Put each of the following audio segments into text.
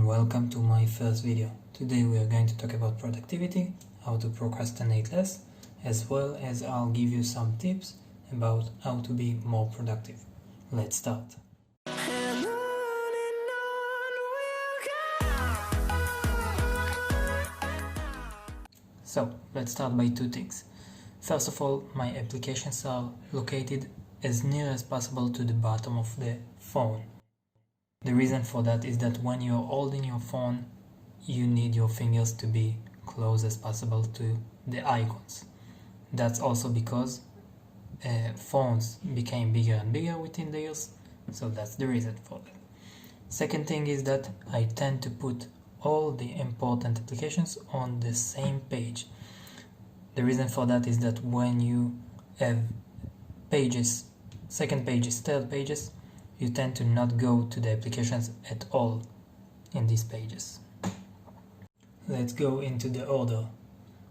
welcome to my first video. Today we are going to talk about productivity, how to procrastinate less, as well as I'll give you some tips about how to be more productive. Let's start. So let's start by two things. First of all, my applications are located as near as possible to the bottom of the phone. The reason for that is that when you're holding your phone, you need your fingers to be close as possible to the icons. That's also because phones became bigger and bigger within the years, so that's the reason for that. Second thing is that I tend to put all the important applications on the same page. The reason for that is that when you have pages, second pages, third pages, you tend to not go to the applications at all in these pages. Let's go into the order.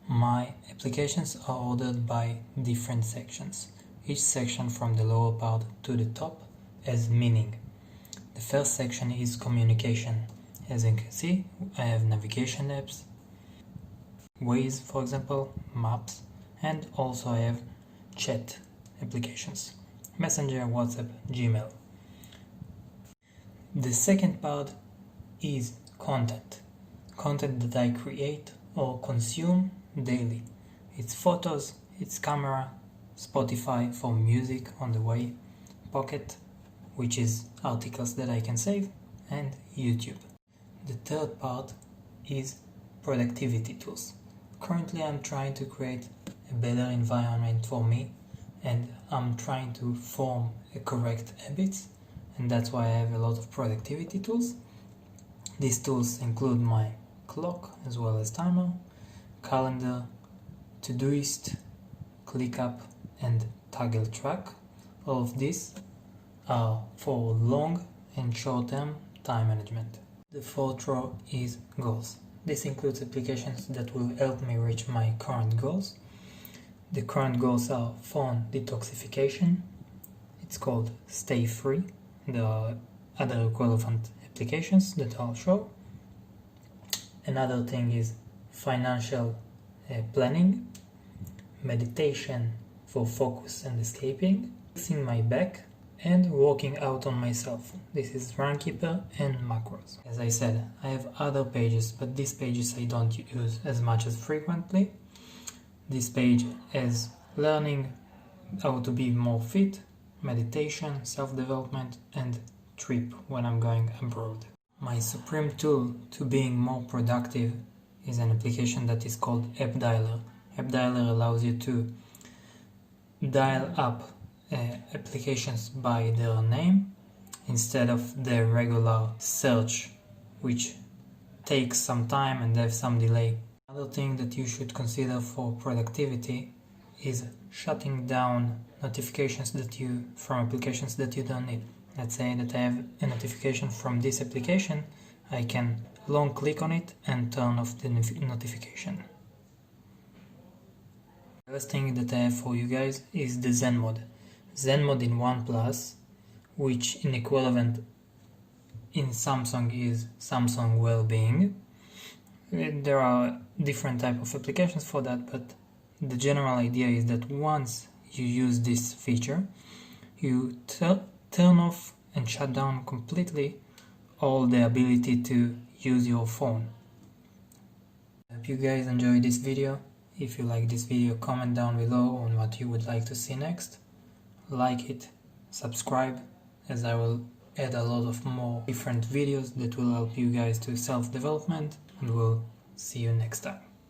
My applications are ordered by different sections. Each section from the lower part to the top has meaning. The first section is communication. As you can see, I have navigation apps, Waze for example, maps, and also I have chat applications, Messenger, WhatsApp, Gmail. The second part is content that I create or consume daily. It's photos, it's camera, Spotify for music on the way, Pocket, which is articles that I can save, and YouTube. The third part is productivity tools. Currently I'm trying to create a better environment for me, and I'm trying to form a correct habits, and that's why I have a lot of productivity tools. These tools include my clock as well as timer, calendar, Todoist, ClickUp, and Toggle Track. All of these are for long and short-term time management. The fourth row is goals. This includes applications that will help me reach my current goals. The current goals are phone detoxification. It's called Stay Free. There are other relevant applications that I'll show. Another thing is financial planning, meditation for focus and escaping, fixing my back, and working out on myself. This is Runkeeper and macros. As I said, I have other pages, but these pages I don't use as much as frequently. This page is learning how to be more fit, meditation, self-development, and trip when I'm going abroad. My supreme tool to being more productive is an application that is called App Dialer. App Dialer allows you to dial up applications by their name instead of the regular search, which takes some time and have some delay. Another thing that you should consider for productivity is shutting down notifications from applications that you don't need. Let's say that I have a notification from this application, I can long click on it and turn off the notification. The last thing that I have for you guys is the Zen mode. Zen mode in OnePlus, which in equivalent in Samsung is Samsung Wellbeing. There are different type of applications for that, but the general idea is that once you use this feature, you turn off and shut down completely all the ability to use your phone. I hope you guys enjoyed this video. If you like this video, comment down below on what you would like to see next. Like it, subscribe, as I will add a lot of more different videos that will help you guys to self-development, and we'll see you next time.